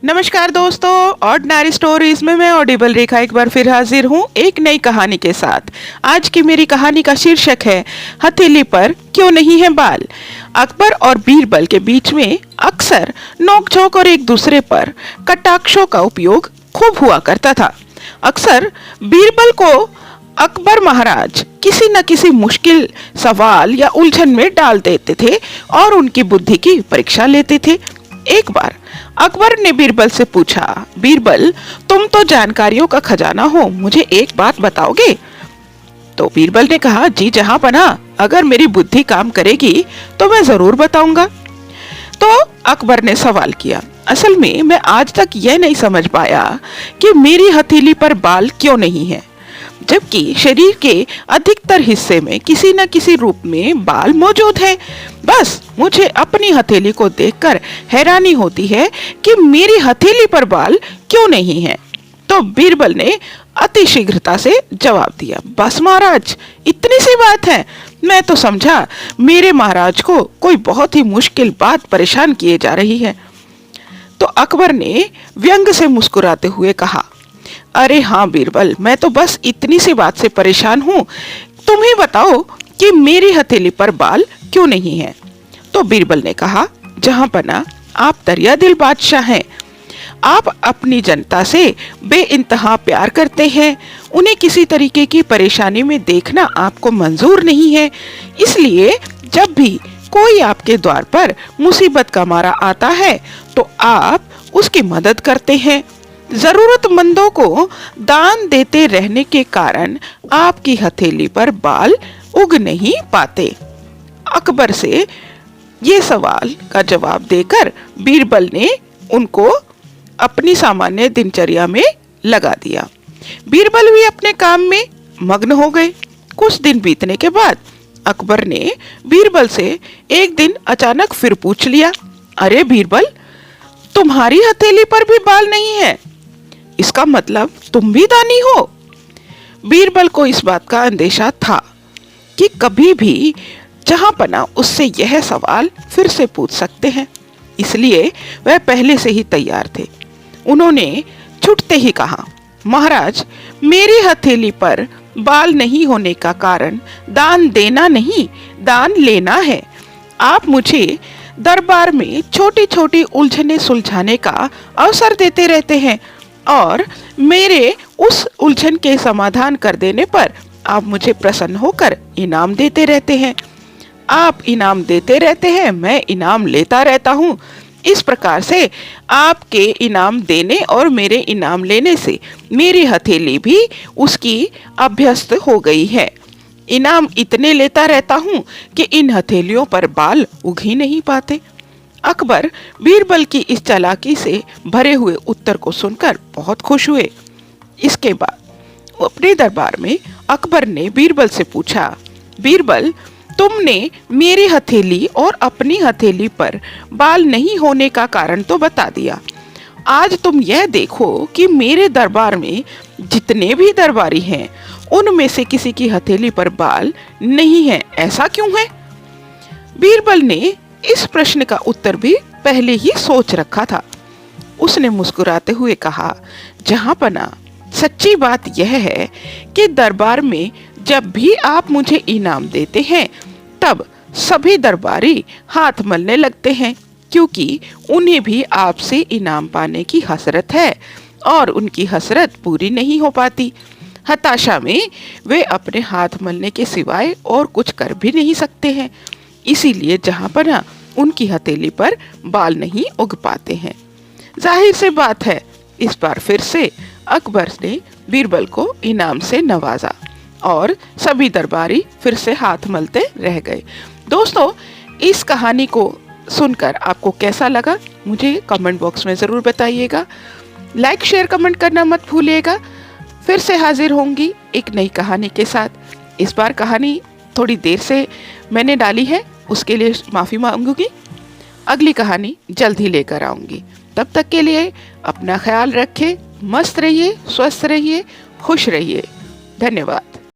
नमस्कार दोस्तों, ordinary stories में मैं ऑडिबल रेखा एक बार फिर हाजिर हूँ एक नई कहानी के साथ। आज की मेरी कहानी का शीर्षक है हथेली पर क्यों नहीं है बाल। अकबर और बीरबल के बीच में अक्सर नोकझोंक और एक दूसरे पर कटाक्षों का उपयोग खूब हुआ करता था। अक्सर बीरबल को अकबर महाराज किसी न किसी मुश्किल सवाल या उलझन में डाल देते थे और उनकी बुद्धि की परीक्षा लेते थे। एक बार अकबर ने बीरबल से पूछा, बीरबल, तुम तो जानकारियों का खजाना हो, मुझे एक बात बताओगे? तो बीरबल ने कहा, जी जहां पना, अगर मेरी बुद्धि काम करेगी तो मैं जरूर बताऊंगा। तो अकबर ने सवाल किया, असल में मैं आज तक यह नहीं समझ पाया कि मेरी हथेली पर बाल क्यों नहीं है, जबकि शरीर के अधिकतर हिस्से में किसी न किसी रूप में बाल मौजूद हैं। बस मुझे अपनी हथेली को देखकर हैरानी होती है कि मेरी हथेली पर बाल क्यों नहीं है। तो बीरबल ने अति शीघ्रता से जवाब दिया, बस महाराज, इतनी सी बात है? मैं तो समझा मेरे महाराज को कोई बहुत ही मुश्किल बात परेशान किए जा रही है। तो अकबर ने व्यंग से मुस्कुराते हुए कहा, अरे हाँ बीरबल, मैं तो बस इतनी सी बात से परेशान हूँ, तुम ही बताओ कि मेरी हथेली पर बाल क्यों नहीं है। तो बीरबल ने कहा, जहां पना, आप दरिया दिल बादशाह हैं। आप अपनी जनता से बेइंतहा प्यार करते हैं, उन्हें किसी तरीके की परेशानी में देखना आपको मंजूर नहीं है। इसलिए जब भी कोई आपके द्वार पर मुसीबत का मारा आता है तो आप उसकी मदद करते हैं। जरूरतमंदों को दान देते रहने के कारण आपकी हथेली पर बाल उग नहीं पाते। अकबर से ये सवाल का जवाब देकर बीरबल ने उनको अपनी सामान्य दिनचर्या में लगा दिया। बीरबल भी अपने काम में मग्न हो गए। कुछ दिन बीतने के बाद अकबर ने बीरबल से एक दिन अचानक फिर पूछ लिया, अरे बीरबल, तुम्हारी हथेली पर भी बाल नहीं है, इसका मतलब तुम भी दानी हो? बीरबल को इस बात का अंदेशा था कि कभी भी जहां पना उससे यह सवाल फिर से पूछ सकते हैं, इसलिए वह पहले से ही तैयार थे। उन्होंने छुटते ही कहा, महाराज, मेरी हथेली पर बाल नहीं होने का कारण दान देना नहीं, दान लेना है। आप मुझे दरबार में छोटी छोटी उलझने सुलझाने का अवसर देते रहते हैं और मेरे उस उलझन के समाधान कर देने पर आप मुझे प्रसन्न होकर इनाम देते रहते हैं। आप इनाम देते रहते हैं, मैं इनाम लेता रहता हूँ। इस प्रकार से आपके इनाम देने और मेरे इनाम लेने से मेरी हथेली भी उसकी अभ्यस्त हो गई है। इनाम इतने लेता रहता हूँ कि इन हथेलियों पर बाल उग ही नहीं पाते। अकबर बीरबल की इस चालाकी से भरे हुए उत्तर को सुनकर बहुत खुश हुए। इसके बाद अपने दरबार में अकबर ने बीरबल से पूछा, बीरबल, तुमने मेरी हथेली और अपनी हथेली पर बाल नहीं होने का कारण तो बता दिया, आज तुम यह देखो कि मेरे दरबार में जितने भी दरबारी हैं उनमें से किसी की हथेली पर बाल नहीं है, ऐसा क्यों है? बीरबल ने इस प्रश्न का उत्तर भी पहले ही सोच रखा था। उसने मुस्कुराते हुए कहा, जहां पना, सच्ची बात यह है कि दरबार में जब भी आप मुझे इनाम देते हैं तब सभी दरबारी हाथ मलने लगते हैं, क्योंकि उन्हें भी आपसे इनाम पाने की हसरत है और उनकी हसरत पूरी नहीं हो पाती। हताशा में वे अपने हाथ मलने के सिवाय और कुछ कर भी नहीं सकते हैं। इसीलिए जहां पना उनकी हथेली पर बाल नहीं उग पाते हैं। जाहिर सी बात है, इस बार फिर से अकबर ने बीरबल को इनाम से नवाजा और सभी दरबारी फिर से हाथ मलते रह गए। दोस्तों, इस कहानी को सुनकर आपको कैसा लगा मुझे कमेंट बॉक्स में ज़रूर बताइएगा। लाइक, शेयर, कमेंट करना मत भूलिएगा। फिर से हाजिर होंगी एक नई कहानी के साथ। इस बार कहानी थोड़ी देर से मैंने डाली है, उसके लिए माफ़ी मांगूंगी। अगली कहानी जल्द ही लेकर आऊंगी। तब तक के लिए अपना ख्याल रखें, मस्त रहिए, स्वस्थ रहिए, खुश रहिए। धन्यवाद।